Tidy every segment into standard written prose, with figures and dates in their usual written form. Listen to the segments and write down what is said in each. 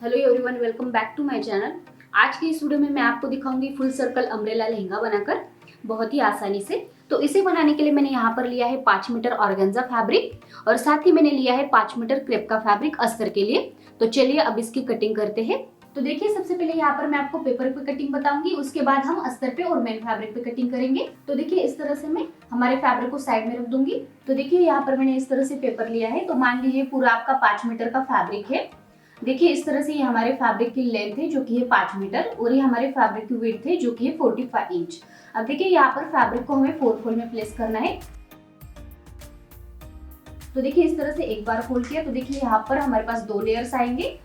Hello everyone, welcome back to my channel. आज की इस वीडियो में मैं आपको दिखाऊंगी फुल सर्कल अम्ब्रेला लहंगा बनाकर बहुत ही आसानी से। तो इसे बनाने के लिए मैंने यहाँ पर लिया है 5 मीटर ऑर्गेन्जा फैब्रिक और साथ ही मैंने लिया है 5 मीटर क्रेप का फैब्रिक अस्तर के लिए। तो चलिए अब इसकी कटिंग करते हैं। तो देखिए, सबसे पहले यहाँ पर मैं आपको पेपर पे कटिंग बताऊंगी, उसके बाद हम अस्तर पे और मेन फैब्रिक पे कटिंग करेंगे। तो देखिए, इस तरह से मैं हमारे फैब्रिक को साइड में रख दूंगी। तो देखिए, यहाँ पर मैंने इस तरह से पेपर लिया है। तो मान लीजिए पूरा आपका 5 मीटर का फैब्रिक है। देखिए, इस तरह से ये हमारे फैब्रिक की लेंथ है जो कि है 5 मीटर और ये हमारे फैब्रिक की विड्थ है जो कि है 45 इंच। अब देखिए, यहाँ पर फैब्रिक को हमें 4 फोल्ड में प्लेस करना है। तो देखिए, इस तरह से एक बार फोल्ड किया तो देखिए यहाँ पर हमारे पास 2 लेयर्स आएंगे।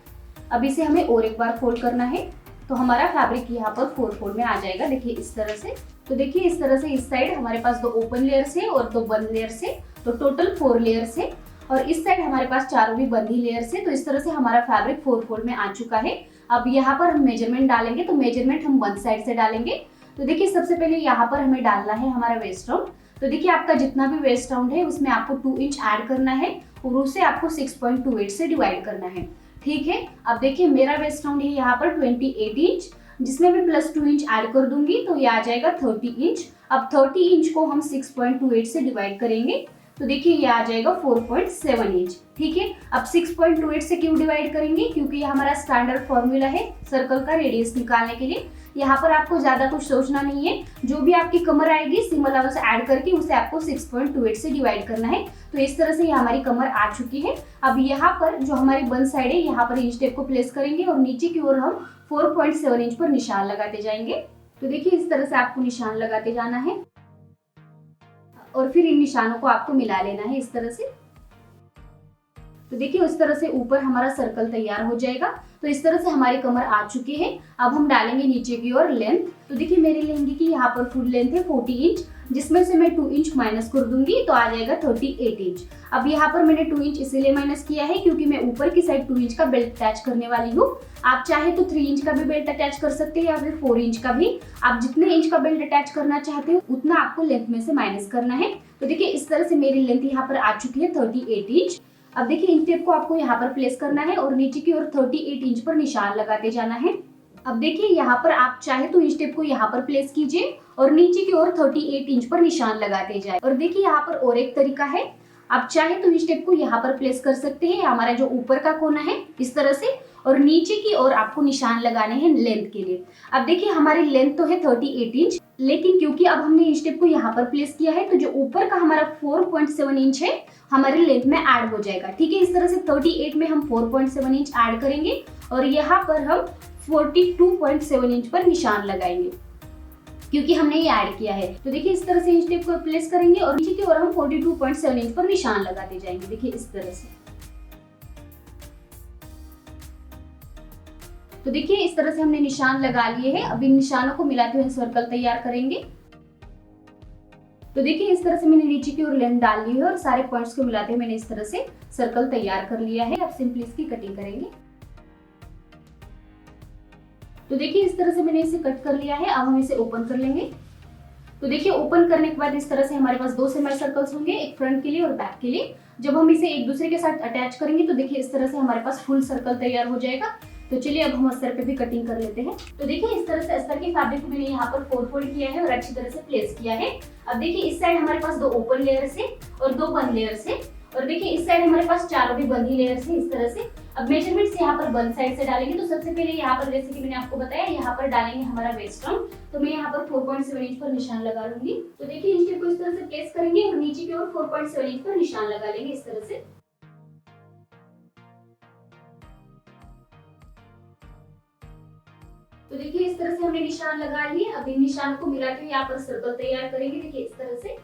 अब इसे हमें और एक बार फोल्ड करना है तो हमारा फैब्रिक यहाँ पर 4 फोल्ड में आ जाएगा। देखिए इस तरह से। तो देखिए, इस तरह से इस साइड हमारे पास 2 ओपन लेयर्स है और 2 बंद लेयर्स है। तो टोटल 4 लेयर्स है और इस साइड हमारे पास 4 भी बंदी लेयर्स है। तो इस तरह से हमारा फैब्रिक 4 फोल्ड में आ चुका है। अब यहाँ पर हम मेजरमेंट डालेंगे। तो मेजरमेंट हम 1 साइड से डालेंगे। तो देखिए, सबसे पहले यहाँ पर हमें डालना है हमारा वेस्ट राउंड। तो देखिए, आपका जितना भी वेस्ट राउंड है उसमें आपको 2 इंच ऐड करना है और उसे आपको 6.28 से डिवाइड करना है। ठीक है। अब देखिए, मेरा वेस्ट राउंड है यहाँ पर 28 इंच, जिसमें मैं प्लस 2 इंच ऐड कर दूंगी तो ये आ जाएगा 30 इंच। अब 30 इंच को हम 6.28 से डिवाइड करेंगे तो देखिए ये आ जाएगा 4.7 इंच। ठीक है। अब 6.28 से क्यों डिवाइड करेंगे? क्योंकि ये हमारा स्टैंडर्ड फॉर्मूला है सर्कल का रेडियस निकालने के लिए। यहाँ पर आपको ज्यादा कुछ सोचना नहीं है। जो भी आपकी कमर आएगी सिम अलाउंस ऐड करके उसे आपको 6.28 से डिवाइड करना है। तो इस तरह से ये हमारी कमर आ चुकी है। अब यहाँ पर जो हमारी वन साइड है यहाँ पर इंच टेप को प्लेस करेंगे और नीचे की ओर हम 4.7 इंच पर निशान लगाते जाएंगे। तो देखिए, इस तरह से आपको निशान लगाते जाना है और फिर इन निशानों को आपको मिला लेना है इस तरह से। तो देखिए, उस तरह से ऊपर हमारा सर्कल तैयार हो जाएगा। तो इस तरह से हमारी कमर आ चुकी है। अब हम डालेंगे नीचे की ओर लेंथ। तो देखिए, मेरे लहंगे की यहाँ पर फुल लेंथ है 40 इंच, जिसमें से मैं 2 इंच माइनस कर दूंगी तो आ जाएगा 38 इंच। अब यहाँ पर मैंने 2 इंच इसीलिए माइनस किया है क्योंकि मैं ऊपर की साइड 2 इंच का बेल्ट अटैच करने वाली हूँ। आप चाहे तो 3 इंच का भी बेल्ट अटैच कर सकते हैं या फिर 4 इंच का भी। आप जितने इंच का बेल्ट अटैच करना चाहते हो उतना आपको लेंथ में से माइनस करना है। तो देखिए, इस तरह से मेरी लेंथ यहाँ पर आ चुकी है 38 इंच। अब देखिए, इंच टेप को आपको यहाँ पर प्लेस करना है और नीचे की ओर 38 इंच पर निशान लगाते जाना है। अब देखिए, यहाँ पर आप चाहे तो इंच टेप को यहाँ पर प्लेस कीजिए और नीचे की ओर 38 इंच पर निशान लगाते जाए। और देखिए, यहाँ पर और एक तरीका है। आप चाहे तो इंच टेप को यहाँ पर प्लेस कर सकते हैं, हमारा जो ऊपर का कोना है इस तरह से, और नीचे की ओर आपको निशान लगाने हैं लेंथ के लिए। अब देखिए, हमारी लेंथ तो है 38 इंच, लेकिन क्योंकि अब हमने इंच टेप को यहाँ पर प्लेस किया है तो जो ऊपर का हमारा 4.7 इंच है हमारी लेंथ में ऐड हो जाएगा। ठीक है। इस तरह से 38 में हम 4.7 इंच ऐड करेंगे और यहाँ पर हम 42.7 इंच पर निशान लगाएंगे क्योंकि हमने ये ऐड किया है। तो देखिए, इस तरह से इंच टेप को प्लेस करेंगे और नीचे की ओर हम 42.7 इंच पर निशान लगाते जाएंगे। देखिए इस तरह से। तो देखिए, इस तरह से हमने निशान लगा लिए हैं। अब इन निशानों को मिलाते हुए सर्कल तैयार करेंगे। तो देखिए, इस तरह से मैंने नीचे की ओर लेंथ डाल ली है और सारे पॉइंट्स को मिलाते हुए मैंने इस तरह से सर्कल तैयार कर लिया है। अब सिंपली इसकी कटिंग करेंगे। तो देखिए, इस तरह से मैंने इसे कट कर लिया है। अब हम इसे ओपन कर लेंगे। तो देखिए, ओपन करने के बाद इस तरह से हमारे पास 2 सेमी सर्कल्स होंगे, एक फ्रंट के लिए और बैक के लिए। जब हम इसे एक दूसरे के साथ अटैच करेंगे तो देखिए इस तरह से हमारे पास फुल सर्कल तैयार हो जाएगा। तो चलिए अब हम अस्तर पे भी कटिंग कर लेते हैं। तो देखिए, इस तरह से अस्तर के फैब्रिक को मैंने यहाँ पर 4 फोल्ड किया है और अच्छी तरह से प्लेस किया है। अब देखिए, इस साइड हमारे पास 2 ओपन लेयर्स है और 2 बंद लेयर्स है और देखिए इस साइड हमारे पास 4 भी बंदी लेयर्स है इस तरह से। अब मेजरमेंट्स यहाँ पर बंद साइड से डालेंगे। तो सबसे पहले यहाँ पर, जैसे कि मैंने आपको बताया, यहाँ पर डालेंगे हमारा वेस्ट राउंड। तो मैं यहाँ पर 4.7 इंच पर निशान लगा लूंगी। तो देखिए, इंच टेप को इस तरह से प्लेस करेंगे और नीचे की ओर 4.7 इंच पर निशान लगा लेंगे इस तरह से। तो देखिए, इस तरह से हमने निशान लगा लिए। अब इन निशान को मिलाते हुए यहाँ पर सर्कल तैयार करेंगे। देखिए इस तरह से।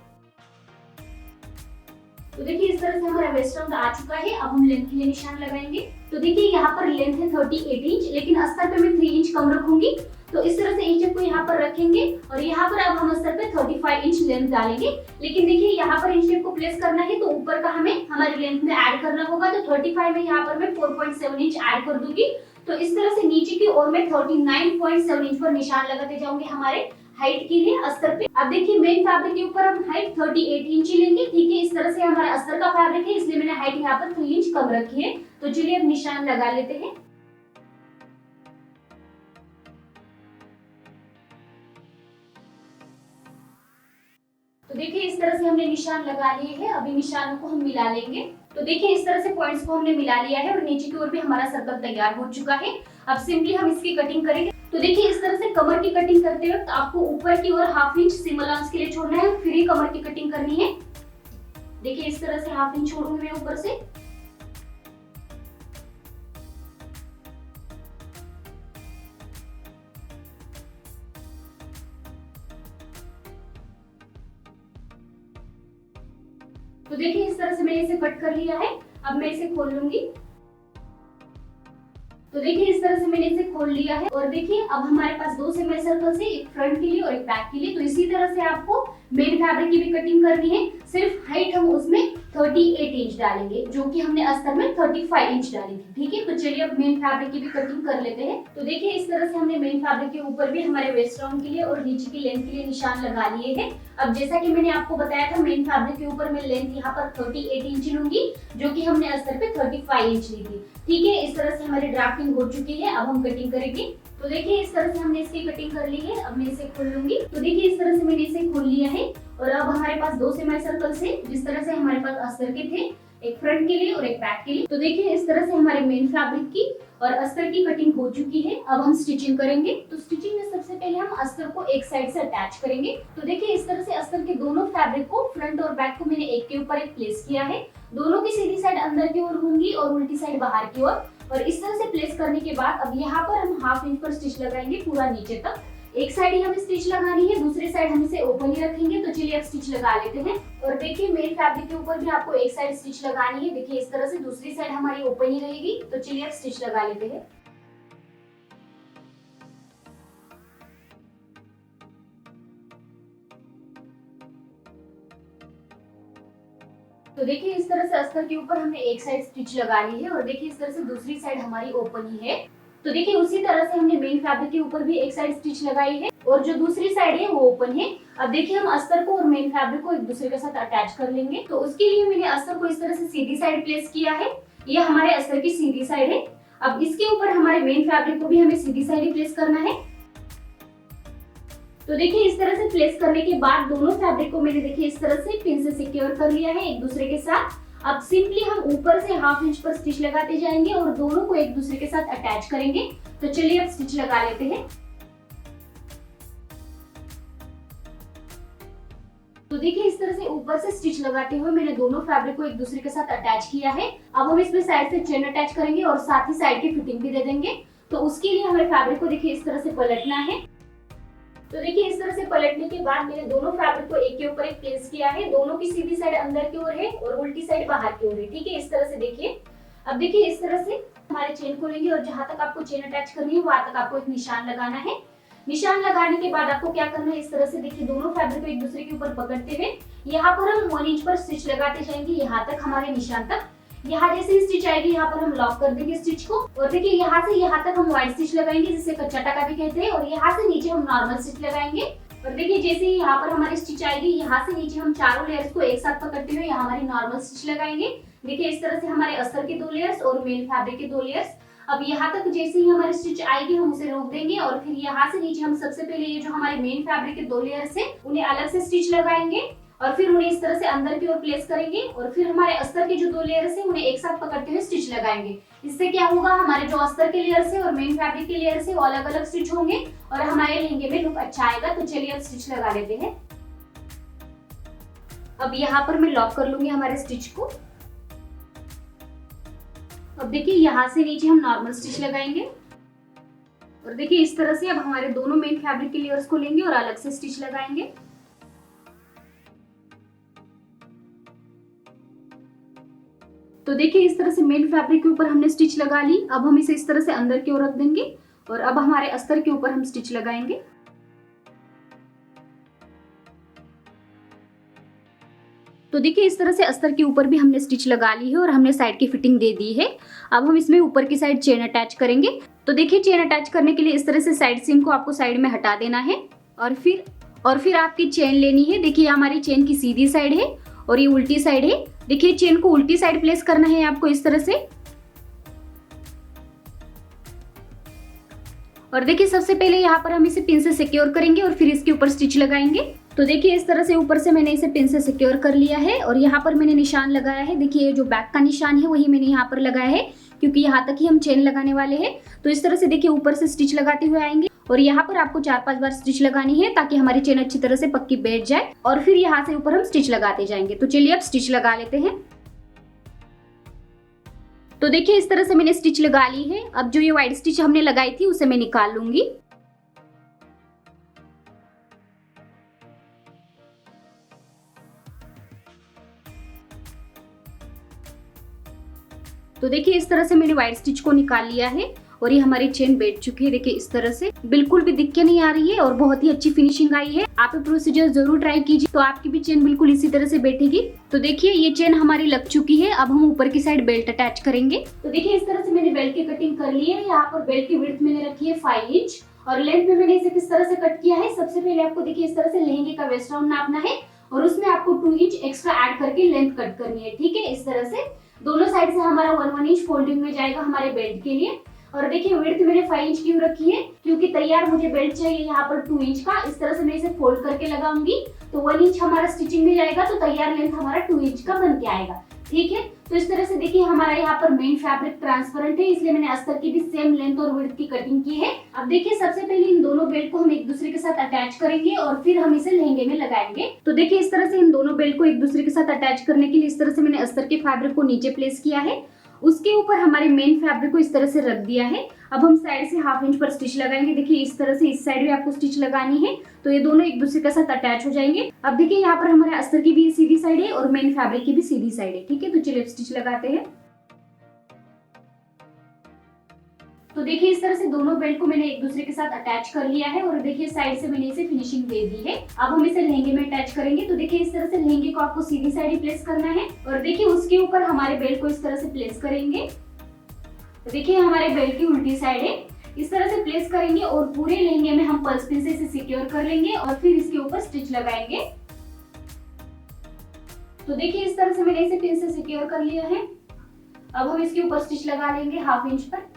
तो देखिए, इस तरह से हमारा वेस्ट राउंड आ चुका है। अब हम लेंथ के लिए निशान लगाएंगे। तो देखिए, यहाँ पर लेंथ है 38 इंच, लेकिन अस्तर पे मैं 3 इंच कम रखूंगी। तो इस तरह से इंच टेप को यहाँ पर रखेंगे और यहाँ पर अब हम अस्तर पे 35 इंच लेंथ डालेंगे। लेकिन देखिए, यहाँ पर इंच टेप को प्लेस करना है तो ऊपर का हमें हमारी लेंथ में ऐड करना होगा। तो 35 में यहाँ पर मैं 4.7 इंच ऐड कर दूंगी। तो इस तरह से नीचे की ओर में 39.7 इंच पर निशान लगाते जाऊंगे हमारे हाइट के लिए अस्तर पे। अब देखिए, मेन फैब्रिक के ऊपर हम हाइट 38 इंच ही लेंगे। ठीक है। इस तरह से हमारा अस्तर का फैब्रिक है इसलिए मैंने हाइट यहाँ पर 3 इंच कम रखी है। तो चलिए अब निशान लगा लेते हैं। तो देखिए इस तरह से हमने निशान लगा लिए हैं। अभी निशानों को हम मिला लेंगे। तो देखिए इस तरह से पॉइंट्स को हमने मिला लिया है और नीचे की ओर भी हमारा सर्कल तैयार हो चुका है। अब सिंपली हम इसकी कटिंग करेंगे। तो देखिए इस तरह से कमर की कटिंग करते वक्त आपको ऊपर की ओर हाफ इंच सीम अलाउंस के लिए छोड़ना है, फिर ही कमर की कटिंग करनी है। देखिए इस तरह से हाफ इंच छोड़ूंगी मैं ऊपर से। तो देखिए इस तरह से मैंने इसे कट कर लिया है। अब मैं इसे खोल लूंगी। तो देखिए इस तरह से मैंने इसे खोल लिया है और देखिए अब हमारे पास दो सेमी सर्कल है, एक फ्रंट के लिए और एक बैक के लिए। तो इसी तरह से आपको मेन फैब्रिक की भी कटिंग करनी है। सिर्फ हाइट हम उसमें 38 इंच डालेंगे, जो कि हमने अस्तर में 35 इंच डाली थी। ठीक है, तो चलिए अब मेन फैब्रिक की भी कटिंग कर लेते हैं। तो देखिए इस तरह से हमने मेन फैब्रिक के ऊपर भी हमारे वेस्ट राउंड के लिए और नीचे की लेंथ के लिए निशान लगा लिए हैं। अब जैसा कि मैंने आपको बताया था, मेन फैब्रिक के ऊपर मैं लेंथ यहाँ पर 38 इंच लूंगी, जो कि हमने अस्तर पे 35 इंच ली थी। ठीक है, इस तरह से हमारी ड्राफ्टिंग हो चुकी है। अब हम कटिंग करेंगे। तो देखिए इस तरह से हमने इसकी कटिंग कर ली है। अब मैं इसे खोल लूंगी। तो देखिए इस तरह से मैंने इसे खोल लिया है और अब हमारे पास दो सेमी सर्कल है, जिस तरह से हमारे पास अस्तर के थे, एक फ्रंट के लिए और एक बैक के लिए। तो देखिए इस तरह से हमारे मेन फैब्रिक की और अस्तर की कटिंग हो चुकी है। अब हम स्टिचिंग करेंगे। तो स्टिचिंग में सबसे पहले हम अस्तर को एक साइड से अटैच करेंगे। तो देखिए इस तरह से अस्तर के दोनों फैब्रिक को, फ्रंट और बैक को मैंने एक के ऊपर एक प्लेस किया है। दोनों की सीधी साइड अंदर की ओर होंगी और उल्टी साइड बाहर की ओर। और इस तरह से प्लेस करने के बाद अब यहाँ पर हम हाफ इंच पर स्टिच लगाएंगे पूरा नीचे तक। एक साइड ही हमें स्टिच लगानी है, दूसरी साइड हम इसे ओपन ही रखेंगे। तो चलिए अब स्टिच लगा लेते हैं। और देखिए मेन फैब्रिक के ऊपर भी आपको एक साइड स्टिच लगानी है। देखिए इस तरह से दूसरी साइड हमारी ओपन ही रहेगी। तो चलिए अब स्टिच लगा लेते हैं। तो देखिए इस तरह से अस्तर के ऊपर हमने एक साइड स्टिच लगा ली है और देखिए इस तरह से दूसरी साइड हमारी ओपन ही है। तो देखिए उसी तरह से हमने मेन फैब्रिक के ऊपर भी एक साइड स्टिच लगाई है और जो दूसरी साइड है वो ओपन है। अब देखिए हम अस्तर को और मेन फैब्रिक को एक दूसरे के साथ अटैच कर लेंगे। तो उसके लिए मैंने अस्तर को इस तरह से सीधी साइड प्लेस किया है। ये हमारे अस्तर की सीधी साइड है। अब इसके ऊपर हमारे मेन फैब्रिक को भी हमें सीधी साइड ही प्लेस करना है। तो देखिए इस तरह से प्लेस करने के बाद दोनों फैब्रिक को मैंने देखिए इस तरह से पिन से सिक्योर कर लिया है एक दूसरे के साथ। अब सिंपली हम ऊपर से हाफ इंच पर स्टिच लगाते जाएंगे और दोनों को एक दूसरे के साथ अटैच करेंगे। तो चलिए अब स्टिच लगा लेते हैं। तो देखिए इस तरह से ऊपर से स्टिच लगाते हुए मैंने दोनों फैब्रिक को एक दूसरे के साथ अटैच किया है। अब हम इसमें साइड से चेन अटैच करेंगे और साथ ही साइड की फिटिंग भी दे देंगे। तो उसके लिए हमें फैब्रिक को देखिए इस तरह से पलटना है। तो देखिए इस तरह से पलटने के बाद मैंने दोनों फैब्रिक को एक के ऊपर एक प्लेस किया है। दोनों की सीधी साइड अंदर की ओर है और उल्टी साइड बाहर की ओर है। ठीक है, इस तरह से देखिए। अब देखिए इस तरह से हमारे चेन खोलेंगे और जहां तक आपको चेन अटैच करनी है वहां तक आपको एक निशान लगाना है। निशान लगाने के बाद आपको क्या करना है, इस तरह से देखिए दोनों फैब्रिक को एक दूसरे के ऊपर पकड़ते हुए यहाँ पर हम 1 इंच पर स्टिच लगाते जाएंगे, यहाँ तक हमारे निशान तक। यहाँ जैसे स्टिच आएगी यहाँ पर हम लॉक कर देंगे स्टिच को और देखिए यहाँ से यहाँ तक हम वाइड स्टिच लगाएंगे, जिसे कच्चा टाका भी कहते हैं। और यहाँ से नीचे हम नॉर्मल स्टिच लगाएंगे और देखिए जैसे ही यहाँ पर हमारी स्टिच आएगी, यहाँ से नीचे हम चारों लेयर्स को एक साथ पकड़ते हुए यहाँ हमारी नॉर्मल स्टिच लगाएंगे। देखिए इस तरह से हमारे अस्तर के 2 लेयर्स और मेन फैब्रिक के 2 लेयर्स। अब यहाँ तक जैसे ही हमारी स्टिच आएगी हम उसे रोक देंगे और फिर यहाँ से नीचे हम सबसे पहले ये जो हमारे मेन फैब्रिक के 2 लेयर्स हैं उन्हें अलग से स्टिच लगाएंगे और फिर उन्हें इस तरह से अंदर की ओर प्लेस करेंगे और फिर हमारे अस्तर के जो 2 लेयर्स हैं उन्हें एक साथ पकड़ते हुए स्टिच लगाएंगे। इससे क्या होगा, हमारे जो अस्तर के लेयर्स है और मेन फैब्रिक के लेयर्स है वो अलग अलग स्टिच होंगे और हमारे लहंगे में लुक अच्छा आएगा। तो चलिए अब स्टिच लगा लेते हैं। अब यहाँ पर मैं लॉक कर लूंगी हमारे स्टिच को। अब देखिए यहाँ से नीचे हम नॉर्मल स्टिच लगाएंगे और देखिए इस तरह से अब हमारे दोनों मेन फैब्रिक के लेयर्स को लेंगे और अलग से स्टिच लगाएंगे। तो देखिए इस तरह से मेन फैब्रिक के ऊपर हमने स्टिच लगा ली। अब हम इसे इस तरह से अंदर की ओर रख देंगे और अब हमारे अस्तर के ऊपर हम स्टिच लगाएंगे। तो देखिए इस तरह से अस्तर के ऊपर भी हमने स्टिच लगा ली है और हमने साइड की फिटिंग दे दी है। अब हम इसमें ऊपर की साइड चेन अटैच करेंगे। तो देखिए चेन अटैच करने के लिए इस तरह से साइड सीम को आपको साइड में हटा देना है और फिर आपकी चेन लेनी है। देखिए हमारी चेन की सीधी साइड है और ये उल्टी साइड है। देखिए चेन को उल्टी साइड प्लेस करना है आपको इस तरह से। और देखिए सबसे पहले यहाँ पर हम इसे पिन से सिक्योर करेंगे और फिर इसके ऊपर स्टिच लगाएंगे। तो देखिए इस तरह से ऊपर से मैंने इसे पिन से सिक्योर कर लिया है और यहाँ पर मैंने निशान लगाया है। देखिए जो बैक का निशान है वही मैंने यहाँ पर लगाया है, क्योंकि यहाँ तक ही हम चेन लगाने वाले हैं। तो इस तरह से देखिए ऊपर से स्टिच लगाते हुए आएंगे और यहाँ पर आपको 4-5 बार स्टिच लगानी है ताकि हमारी चेन अच्छी तरह से पक्की बैठ जाए और फिर यहाँ से ऊपर हम स्टिच लगाते जाएंगे। तो चलिए अब स्टिच लगा लेते हैं। तो देखिए इस तरह से मैंने स्टिच लगा ली है। अब जो ये वाइट स्टिच हमने लगाई थी उसे मैं निकाल लूंगी। तो देखिए इस तरह से मैंने व्हाइट स्टिच को निकाल लिया है और ये हमारी चेन बैठ चुकी है। देखिए इस तरह से बिल्कुल भी दिक्कत नहीं आ रही है और बहुत ही अच्छी फिनिशिंग आई है। आप ये प्रोसीजर जरूर ट्राई कीजिए तो आपकी भी चेन बिल्कुल इसी तरह से बैठेगी। तो देखिए ये चेन हमारी लग चुकी है। अब हम ऊपर की साइड बेल्ट अटैच करेंगे। तो देखिए इस तरह से मैंने बेल्ट की कटिंग कर ली है। यहाँ पर बेल्ट की विड्थ मैंने रखी है 5 इंच और लेंथ में मैंने इसे किस तरह से कट किया है। सबसे पहले आपको देखिए इस तरह से लहंगे का वेस्ट राउंड नापना है और उसमें आपको 2 इंच एक्स्ट्रा ऐड करके लेंथ कट करनी है। ठीक है, इस तरह से दोनों साइड से हमारा 1-1 इंच फोल्डिंग में जाएगा हमारे बेल्ट के लिए। और देखिए विड्थ मैंने 5 इंच क्यों रखी है, क्योंकि तैयार मुझे बेल्ट चाहिए यहाँ पर 2 इंच का। इस तरह से मैं इसे फोल्ड करके लगाऊंगी तो 1 इंच हमारा स्टिचिंग में जाएगा, तो तैयार लेंथ हमारा 2 इंच का बन के आएगा। ठीक है, तो इस तरह से देखिए हमारा यहाँ पर मेन फैब्रिक ट्रांसपेरेंट है, इसलिए मैंने अस्तर की भी सेम लेंथ और विड्थ की कटिंग की है। अब देखिए सबसे पहले इन दोनों बेल्ट को हम एक दूसरे के साथ अटैच करेंगे और फिर हम इसे लहंगे में लगाएंगे। तो देखिए इस तरह से इन दोनों बेल्ट को एक दूसरे के साथ अटैच करने के लिए इस तरह से मैंने अस्तर के फैब्रिक को नीचे प्लेस किया है, उसके ऊपर हमारे मेन फैब्रिक को इस तरह से रख दिया है। अब हम साइड से 1/2 इंच पर स्टिच लगाएंगे। देखिए इस तरह से इस साइड भी आपको स्टिच लगानी है, तो ये दोनों एक दूसरे के साथ अटैच हो जाएंगे। अब देखिए यहाँ पर हमारे अस्तर की भी सीधी साइड है और मेन फैब्रिक की भी सीधी साइड है। ठीक है, तो चलिए स्टिच लगाते हैं। तो देखिए इस तरह से दोनों बेल्ट को मैंने एक दूसरे के साथ अटैच कर लिया है और देखिए साइड से मैंने इसे फिनिशिंग दे दी है। अब हम इसे लहंगे में अटैच करेंगे। तो देखिए इस तरह से लहंगे को आपको सीधी साइड ही प्लेस करना है और देखिए उसके ऊपर हमारे बेल्ट को इस तरह से प्लेस करेंगे। तो देखिए हमारे बेल्ट की उल्टी साइड है, इस तरह से प्लेस करेंगे और पूरे लहंगे में हम पल्स पिन से इसे सिक्योर कर लेंगे और फिर इसके ऊपर स्टिच लगाएंगे। तो देखिए इस तरह से मैंने इसे पिन से सिक्योर कर लिया है। अब हम इसके ऊपर स्टिच लगा लेंगे 1/2 इंच पर।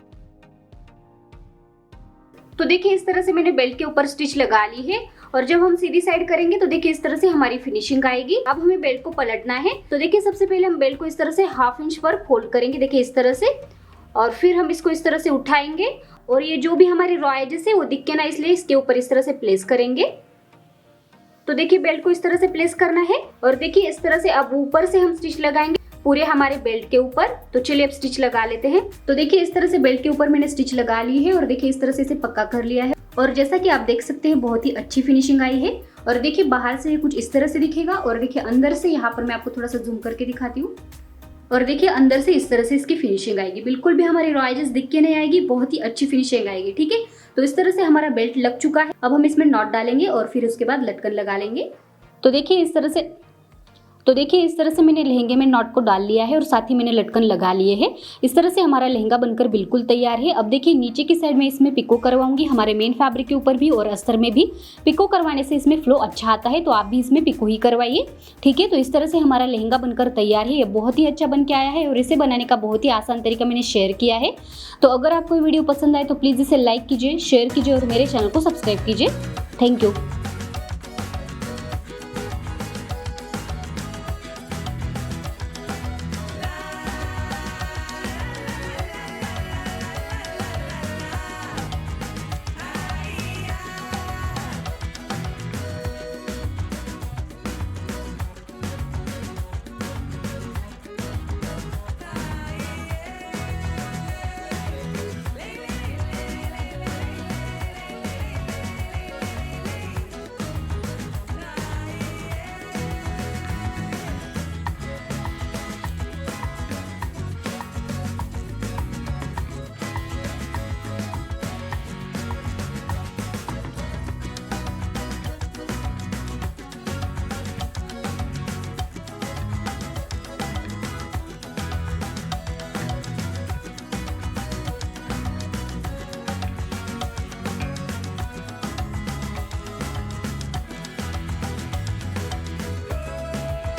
तो देखिए इस तरह से मैंने बेल्ट के ऊपर स्टिच लगा ली है और जब हम सीधी साइड करेंगे तो देखिए इस तरह से हमारी फिनिशिंग आएगी। अब हमें बेल्ट को पलटना है। तो देखिए सबसे पहले हम बेल्ट को इस तरह से 1/2 इंच पर फोल्ड करेंगे, देखिए इस तरह से, और फिर हम इसको इस तरह से उठाएंगे और ये जो भी हमारी रॉ एजेस है वो दिखे ना, इसलिए इसके ऊपर इस तरह से प्लेस करेंगे। तो देखिए बेल्ट को इस तरह से प्लेस करना है और देखिए इस तरह से अब ऊपर से हम स्टिच लगाएंगे पूरे हमारे बेल्ट के ऊपर। तो चलिए अब स्टिच लगा लेते हैं। तो देखिए इस तरह से बेल्ट के ऊपर मैंने स्टिच लगा ली है और देखिए इस तरह से इसे पक्का कर लिया है और जैसा कि आप देख सकते हैं बहुत ही अच्छी फिनिशिंग आई है। और देखिए बाहर से ये कुछ इस तरह से दिखेगा और देखिए अंदर से, यहाँ पर मैं आपको थोड़ा सा जूम करके दिखाती हूँ, और देखिए अंदर से इस तरह से इसकी फिनिशिंग आएगी। बिल्कुल भी हमारी रॉ एजेस दिख के नहीं आएगी, बहुत ही अच्छी फिनिशिंग आएगी। ठीक है, तो इस तरह से हमारा बेल्ट लग चुका है। अब हम इसमें नॉट डालेंगे और फिर उसके बाद लटकन लगा लेंगे। तो देखिए इस तरह से मैंने लहंगे में नॉट को डाल लिया है और साथ ही मैंने लटकन लगा लिए हैं। इस तरह से हमारा लहंगा बनकर बिल्कुल तैयार है। अब देखिए नीचे की साइड में इसमें पिको करवाऊंगी, हमारे मेन फैब्रिक के ऊपर भी और अस्तर में भी। पिको करवाने से इसमें फ्लो अच्छा आता है, तो आप भी इसमें पिको ही करवाइए। ठीक है, तो इस तरह से हमारा लहंगा बनकर तैयार है। ये बहुत ही अच्छा बन के आया है और इसे बनाने का बहुत ही आसान तरीका मैंने शेयर किया है। तो अगर आपको वीडियो पसंद आए तो प्लीज़ इसे लाइक कीजिए, शेयर कीजिए और मेरे चैनल को सब्सक्राइब कीजिए। Thank you.